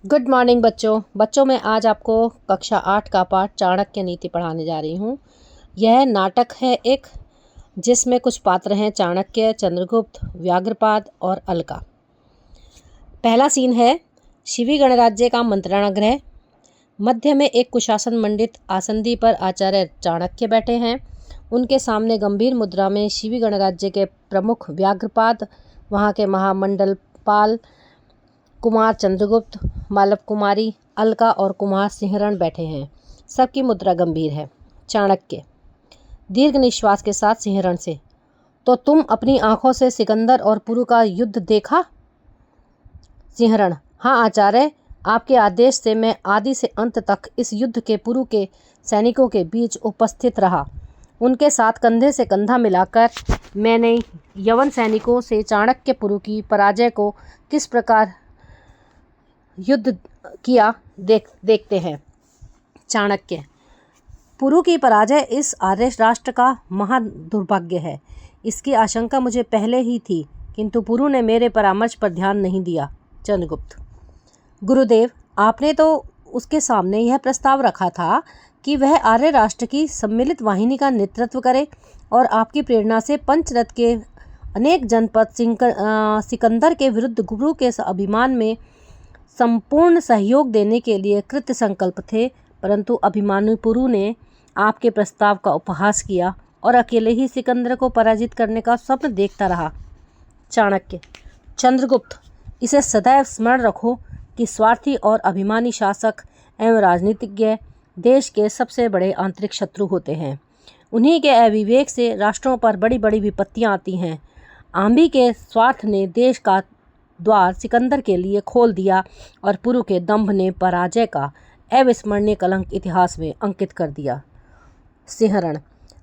Good morning बच्चों मैं आज आपको कक्षा 8 का पाठ चाणक्य नीति पढ़ाने जा रही हूँ। यह नाटक है एक जिसमें कुछ पात्र हैं चाणक्य, चंद्रगुप्त, व्याघ्रपाद और अलका। पहला सीन है शिवी गणराज्य का मंत्रणा गृह। मध्य में एक कुशासन मंडित आसंदी पर आचार्य चाणक्य बैठे हैं। उनके सामने गंभीर मुद्रा में शिवी गणराज्य के प्रमुख व्याघ्रपाद, वहाँ के महामंडलपाल कुमार चंद्रगुप्त, मालव कुमारी अलका और कुमार सिंहरण बैठे हैं। सबकी मुद्रा गंभीर है। चाणक्य दीर्घ निश्वास के साथ सिंहरण से, तो तुम अपनी आंखों से सिकंदर और पुरु का युद्ध देखा? सिंहरण, हाँ आचार्य, आपके आदेश से मैं आदि से अंत तक इस युद्ध के पुरु के सैनिकों के बीच उपस्थित रहा। उनके साथ कंधे से कंधा मिलाकर मैंने यवन सैनिकों से चाणक्य पुरु की पराजय को किस प्रकार युद्ध किया देखते हैं। चाणक्य, पुरु की पराजय इस आर्य राष्ट्र का महा दुर्भाग्य है। इसकी आशंका मुझे पहले ही थी, किंतु पुरु ने मेरे परामर्श पर ध्यान नहीं दिया। चंद्रगुप्त, गुरुदेव, आपने तो उसके सामने यह प्रस्ताव रखा था कि वह आर्य राष्ट्र की सम्मिलित वाहिनी का नेतृत्व करे और आपकी प्रेरणा से पंचरथ के अनेक जनपद सिकंदर के विरुद्ध गुरु के अभिमान में संपूर्ण सहयोग देने के लिए कृत संकल्प थे, परंतु अभिमानी पुरु ने आपके प्रस्ताव का उपहास किया और अकेले ही सिकंदर को पराजित करने का स्वप्न देखता रहा। चाणक्य, चंद्रगुप्त, इसे सदैव स्मरण रखो कि स्वार्थी और अभिमानी शासक एवं राजनीतिज्ञ देश के सबसे बड़े आंतरिक शत्रु होते हैं। उन्हीं के अविवेक से राष्ट्रों पर बड़ी बड़ी विपत्तियां आती हैं। आंबी के स्वार्थ ने देश का द्वार सिकंदर के लिए खोल दिया और पुरु के दंभ ने पराजय का अविस्मरणीय कलंक इतिहास में अंकित कर दिया। सिंहरण,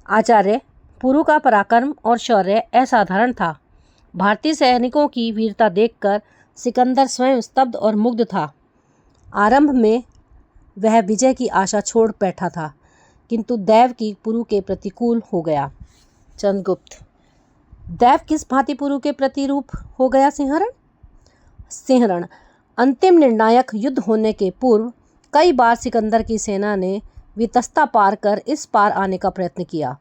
आचार्य, पुरु का पराक्रम और शौर्य असाधारण था। भारतीय सैनिकों की वीरता देखकर सिकंदर स्वयं स्तब्ध और मुग्ध था। आरंभ में वह विजय की आशा छोड़ बैठा था, किंतु दैव की पुरु के प्रतिकूल हो गया। चंद्रगुप्त, दैव किस भांति पुरु के प्रतिरूप हो गया? सिंहरण, अंतिम निर्णायक युद्ध होने के पूर्व कई बार सिकंदर की सेना ने वितस्ता पार कर इस पार आने का प्रयत्न किया।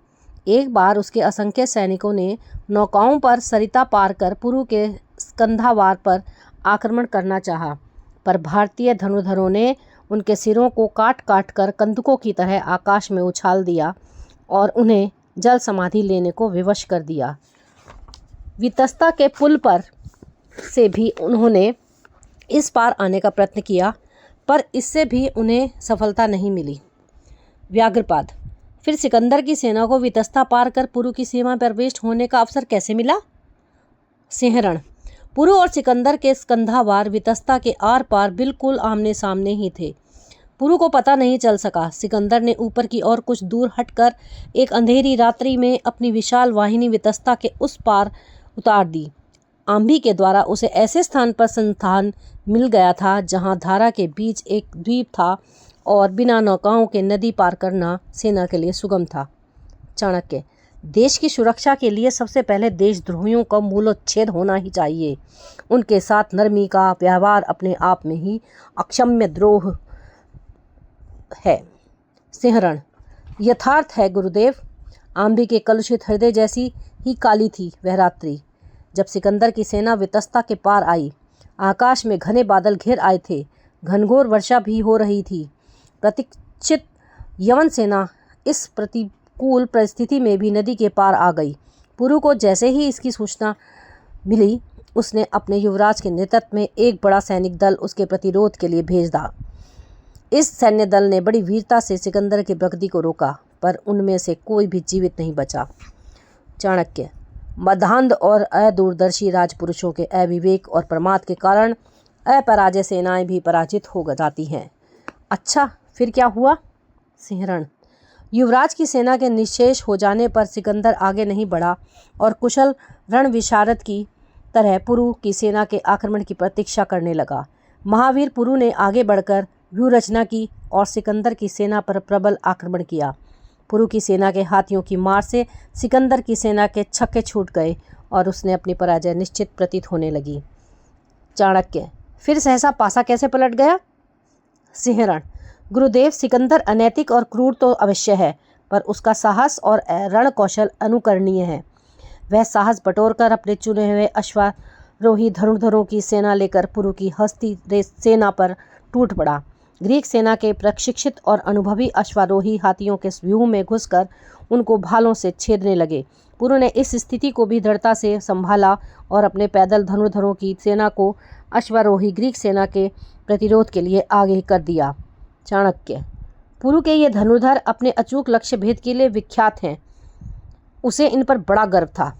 एक बार उसके असंख्य सैनिकों ने नौकाओं पर सरिता पार कर पुरु के स्कंधावार पर आक्रमण करना चाहा, पर भारतीय धनुर्धरों ने उनके सिरों को काट काट कर कंदुकों की तरह आकाश में उछाल दिया और उन्हें जल समाधि लेने को विवश कर दिया। वितस्ता के पुल पर से भी उन्होंने इस पार आने का प्रयत्न किया, पर इससे भी उन्हें सफलता नहीं मिली। व्याघ्रपाद, फिर सिकंदर की सेना को वितस्ता पार कर पुरु की सीमा पर प्रवेश होने का अवसर कैसे मिला? सिंहरण, पुरु और सिकंदर के स्कंधावार वितस्ता के आर पार बिल्कुल आमने सामने ही थे। पुरु को पता नहीं चल सका। सिकंदर ने ऊपर की ओर कुछ दूर हटकर एक अंधेरी रात्रि में अपनी विशाल वाहिनी वितस्ता के उस पार उतार दी। आंबी के द्वारा उसे ऐसे स्थान पर संस्थान मिल गया था जहां धारा के बीच एक द्वीप था और बिना नौकाओं के नदी पार करना सेना के लिए सुगम था। चाणक्य, देश की सुरक्षा के लिए सबसे पहले देशद्रोहियों का मूलोच्छेद होना ही चाहिए। उनके साथ नरमी का व्यवहार अपने आप में ही अक्षम्य द्रोह है। सिंहरण, यथार्थ है गुरुदेव। आंबी के कलुषित हृदय जैसी ही काली थी वह रात्रि जब सिकंदर की सेना वितस्ता के पार आई। आकाश में घने बादल घिर आए थे, घनघोर वर्षा भी हो रही थी। प्रतीक्षित यवन सेना इस प्रतिकूल परिस्थिति में भी नदी के पार आ गई। पुरु को जैसे ही इसकी सूचना मिली, उसने अपने युवराज के नेतृत्व में एक बड़ा सैनिक दल उसके प्रतिरोध के लिए भेज दिया। इस सैन्य दल ने बड़ी वीरता से सिकंदर की प्रगति को रोका, पर उनमें से कोई भी जीवित नहीं बचा। चाणक्य, मदान्ध और अदूरदर्शी राजपुरुषों के अविवेक और प्रमाद के कारण अपराजय सेनाएं भी पराजित हो जाती हैं। अच्छा, फिर क्या हुआ? सिंहरण, युवराज की सेना के निश्शेष हो जाने पर सिकंदर आगे नहीं बढ़ा और कुशल रण विशारद की तरह पुरु की सेना के आक्रमण की प्रतीक्षा करने लगा। महावीर पुरु ने आगे बढ़कर व्यूह रचना की और सिकंदर की सेना पर प्रबल आक्रमण किया। पुरु की सेना के हाथियों की मार से सिकंदर की सेना के छक्के छूट गए और उसने अपनी पराजय निश्चित प्रतीत होने लगी। चाणक्य, फिर सहसा पासा कैसे पलट गया? सिंहरण, गुरुदेव, सिकंदर अनैतिक और क्रूर तो अवश्य है, पर उसका साहस और रण कौशल अनुकरणीय है। वह साहस बटोरकर अपने चुने हुए अश्वारोही धनुर्धरों की सेना लेकर पुरु की हस्ती सेना पर टूट पड़ा। ग्रीक सेना के प्रशिक्षित और अनुभवी अश्वारोही हाथियों के व्यूह में घुसकर उनको भालों से छेदने लगे। पुरु ने इस स्थिति को भी दृढ़ता से संभाला और अपने पैदल धनुर्धरों की सेना को अश्वारोही ग्रीक सेना के प्रतिरोध के लिए आगे कर दिया। चाणक्य, पुरु के ये धनुर्धर अपने अचूक लक्ष्य भेद के लिए विख्यात हैं। उसे इन पर बड़ा गर्व था।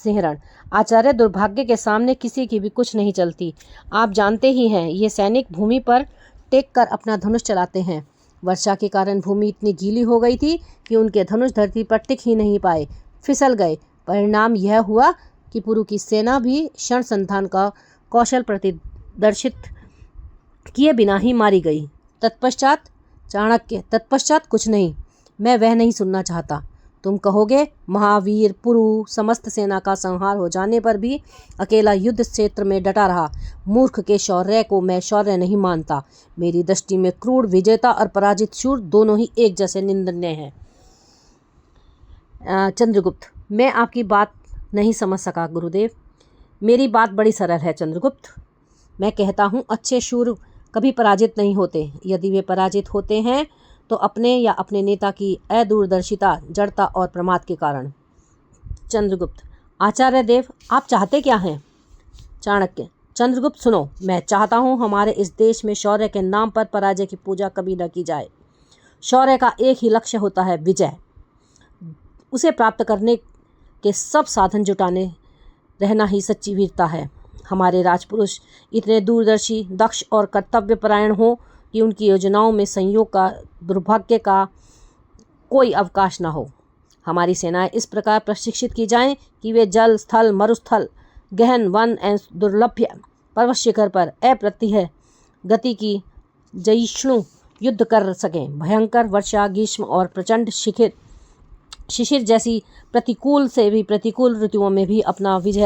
सिंहरण, आचार्य, दुर्भाग्य के सामने किसी की भी कुछ नहीं चलती। आप जानते ही हैं, ये सैनिक भूमि पर टेक कर अपना धनुष चलाते हैं। वर्षा के कारण भूमि इतनी गीली हो गई थी कि उनके धनुष धरती पर टिक ही नहीं पाए, फिसल गए। परिणाम यह हुआ कि पुरु की सेना भी क्षण संधान का कौशल प्रदर्शित किए बिना ही मारी गई। तत्पश्चात? चाणक्य, तत्पश्चात कुछ नहीं, मैं वह नहीं सुनना चाहता। तुम कहोगे महावीर पुरु समस्त सेना का संहार हो जाने पर भी अकेला युद्ध क्षेत्र में डटा रहा। मूर्ख के शौर्य को मैं शौर्य नहीं मानता। मेरी दृष्टि में क्रूर विजेता और पराजित शूर दोनों ही एक जैसे निंदनीय हैं। चंद्रगुप्त, मैं आपकी बात नहीं समझ सका गुरुदेव। मेरी बात बड़ी सरल है चंद्रगुप्त। मैं कहता हूँ, अच्छे शूर कभी पराजित नहीं होते। यदि वे पराजित होते हैं तो अपने या अपने नेता की अदूरदर्शिता, जड़ता और प्रमाद के कारण। चंद्रगुप्त, आचार्य देव, आप चाहते क्या हैं? चाणक्य, चंद्रगुप्त सुनो, मैं चाहता हूँ हमारे इस देश में शौर्य के नाम पर पराजय की पूजा कभी न की जाए। शौर्य का एक ही लक्ष्य होता है, विजय। उसे प्राप्त करने के सब साधन जुटाने रहना ही सच्ची वीरता है। हमारे राजपुरुष इतने दूरदर्शी, दक्ष और कर्तव्यपरायण हों कि उनकी योजनाओं में संयोग का, दुर्भाग्य का कोई अवकाश न हो। हमारी सेनाएं इस प्रकार प्रशिक्षित की जाएं कि वे जल, स्थल, मरुस्थल, गहन वन एवं दुर्लभ्य पर्वत शिखर पर अप्रतिह गति की जयिष्णु युद्ध कर सकें। भयंकर वर्षा, ग्रीष्म और प्रचंड शिशिर जैसी प्रतिकूल से भी प्रतिकूल ऋतुओं में भी अपना विजय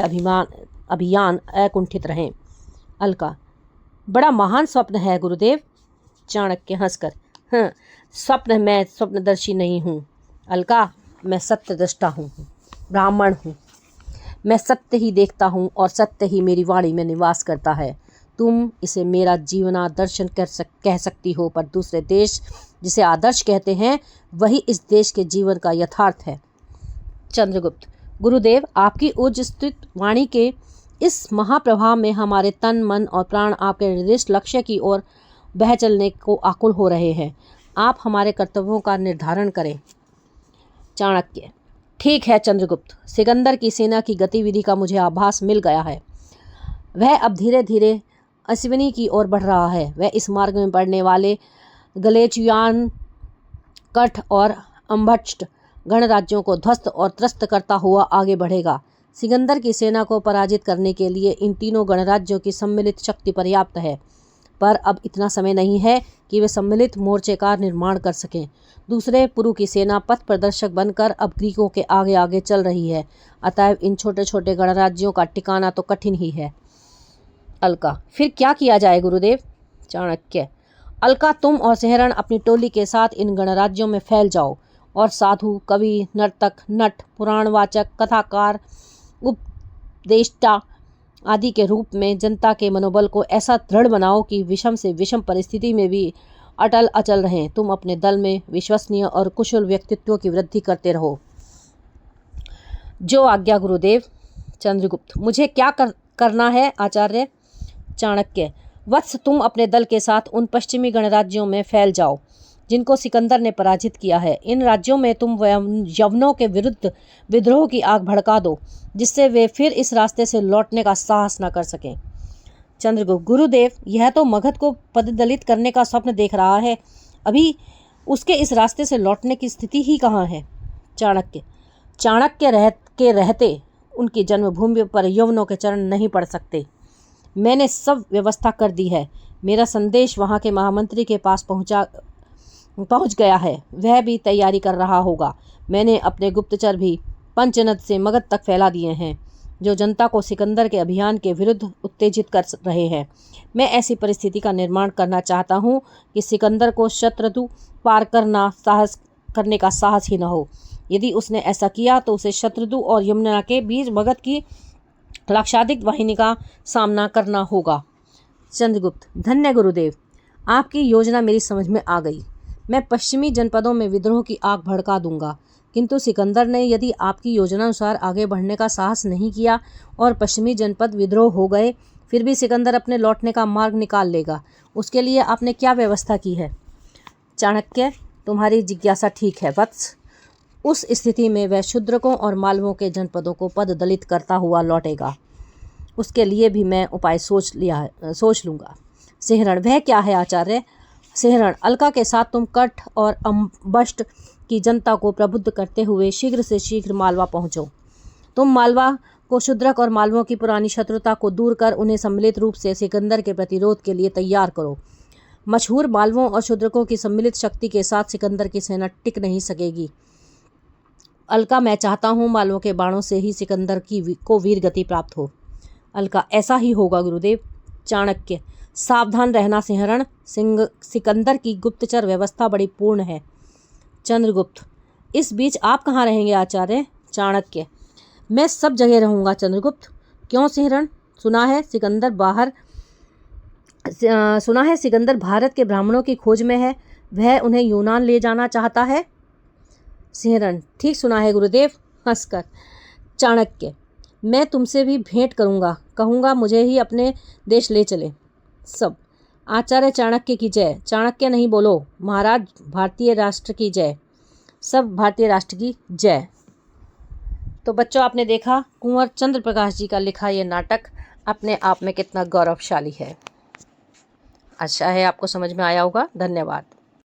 अभियान अकुंठित रहें। अलका, बड़ा महान स्वप्न है गुरुदेव। चाणक्य हंसकर, हाँ, स्वप्न, मैं स्वप्नदर्शी नहीं हूँ अलका, मैं सत्यदृष्टा हूँ, ब्राह्मण हूँ। मैं सत्य ही देखता हूँ और सत्य ही मेरी वाणी में निवास करता है। तुम इसे मेरा जीवनादर्शन कह सकती हो, पर दूसरे देश जिसे आदर्श कहते हैं वही इस देश के जीवन का यथार्थ है। चंद्रगुप्त, गुरुदेव, आपकी उज्ज्वलित वाणी के इस महाप्रभाव में हमारे तन, मन और प्राण आपके निर्दिष्ट लक्ष्य की ओर बह चलने को आकुल हो रहे हैं। आप हमारे कर्तव्यों का निर्धारण करें। चाणक्य, ठीक है चंद्रगुप्त, सिकंदर की सेना की गतिविधि का मुझे आभास मिल गया है। वह अब धीरे धीरे अश्विनी की ओर बढ़ रहा है। वह इस मार्ग में पड़ने वाले गलेचियान, कठ और अम्भट्ट गणराज्यों को ध्वस्त और त्रस्त करता हुआ आगे बढ़ेगा। सिकंदर की सेना को पराजित करने के लिए इन तीनों गणराज्यों की सम्मिलित शक्ति पर्याप्त है, पर अब इतना समय नहीं है कि वे सम्मिलित मोर्चे का निर्माण कर सकें। दूसरे, पुरु की सेना पथ प्रदर्शक बनकर अब ग्रीकों के आगे आगे चल रही है। अतएव इन छोटे छोटे गणराज्यों का टिकाना तो कठिन ही है। अलका, फिर क्या किया जाए गुरुदेव? चाणक्य, अलका, तुम और सिंहरण अपनी टोली के साथ इन गणराज्यों में फैल जाओ और साधु, कवि, नर्तक, नट, पुराणवाचक, कथाकार, उपदेष्टा आदि के रूप में जनता के मनोबल को ऐसा दृढ़ बनाओ कि विषम से विषम परिस्थिति में भी अटल अचल रहें। तुम अपने दल में विश्वसनीय और कुशल व्यक्तित्वों की वृद्धि करते रहो। जो आज्ञा गुरुदेव। चंद्रगुप्त, मुझे क्या करना है आचार्य? चाणक्य, वत्स, तुम अपने दल के साथ उन पश्चिमी गणराज्यों में फैल जाओ जिनको सिकंदर ने पराजित किया है। इन राज्यों में तुम यवनों के विरुद्ध विद्रोह की आग भड़का दो, जिससे वे फिर इस रास्ते से लौटने का साहस न कर सकें। चंद्रगुप्त, गुरुदेव, यह तो मगध को पददलित करने का स्वप्न देख रहा है। अभी उसके इस रास्ते से लौटने की स्थिति ही कहाँ है? चाणक्य रहते उनकी जन्मभूमि पर यवनों के चरण नहीं पड़ सकते। मैंने सब व्यवस्था कर दी है। मेरा संदेश वहाँ के महामंत्री के पास पहुँच गया है। वह भी तैयारी कर रहा होगा। मैंने अपने गुप्तचर भी पंचनद से मगध तक फैला दिए हैं। जो जनता को सिकंदर के अभियान के विरुद्ध उत्तेजित कर रहे हैं। मैं ऐसी परिस्थिति का निर्माण करना चाहता हूँ कि सिकंदर को शत्रु पार करने का साहस ही न हो। यदि उसने ऐसा किया तो उसे शत्रु और यमुना के बीच भगत की लाक्षादिक वाहिनी का सामना करना होगा। चंद्रगुप्त, धन्य गुरुदेव, आपकी योजना मेरी समझ में आ गई। मैं पश्चिमी जनपदों में विद्रोह की आग भड़का दूंगा, किंतु सिकंदर ने यदि आपकी योजना अनुसार आगे बढ़ने का साहस नहीं किया और पश्चिमी जनपद विद्रोह हो गए, फिर भी सिकंदर अपने लौटने का मार्ग निकाल लेगा। उसके लिए आपने क्या व्यवस्था की है? चाणक्य, तुम्हारी जिज्ञासा ठीक है वत्स। उस स्थिति में वह शूद्रकों और मालवों के जनपदों को पद दलित करता हुआ लौटेगा। उसके लिए भी मैं उपाय सोच लूँगा। सिंहरण, वह क्या है आचार्य? सिंहरण, अलका के साथ तुम कठ और अम्बष्ट की जनता को प्रबुद्ध करते हुए शीघ्र से शीघ्र मालवा पहुँचो। तुम मालवा को शूद्रक और मालवों की पुरानी शत्रुता को दूर कर उन्हें सम्मिलित रूप से सिकंदर के प्रतिरोध के लिए तैयार करो। मशहूर मालवों और शूद्रकों की सम्मिलित शक्ति के साथ सिकंदर की सेना टिक नहीं सकेगी। अलका, मैं चाहता हूँ मालवों के बाणों से ही सिकंदर को वीर गति प्राप्त हो। अलका, ऐसा ही होगा गुरुदेव। चाणक्य, सावधान रहना सिंहरण, सिकंदर की गुप्तचर व्यवस्था बड़ी पूर्ण है। चंद्रगुप्त, इस बीच आप कहाँ रहेंगे आचार्य? चाणक्य, मैं सब जगह रहूँगा चंद्रगुप्त। क्यों सिंहरण? सुना है सिकंदर भारत के ब्राह्मणों की खोज में है, वह उन्हें यूनान ले जाना चाहता है। सिंहरण, ठीक सुना है गुरुदेव, हंसकर। चाणक्य, मैं तुमसे भी भेंट करूँगा, कहूँगा मुझे ही अपने देश ले चले। सब, आचार्य चाणक्य की जय। चाणक्य नहीं बोलो, महाराज भारतीय राष्ट्र की जय। सब भारतीय राष्ट्र की जय। तो बच्चों, आपने देखा कुंवर चंद्र प्रकाश जी का लिखा ये नाटक अपने आप में कितना गौरवशाली है। अच्छा है, आपको समझ में आया होगा। धन्यवाद।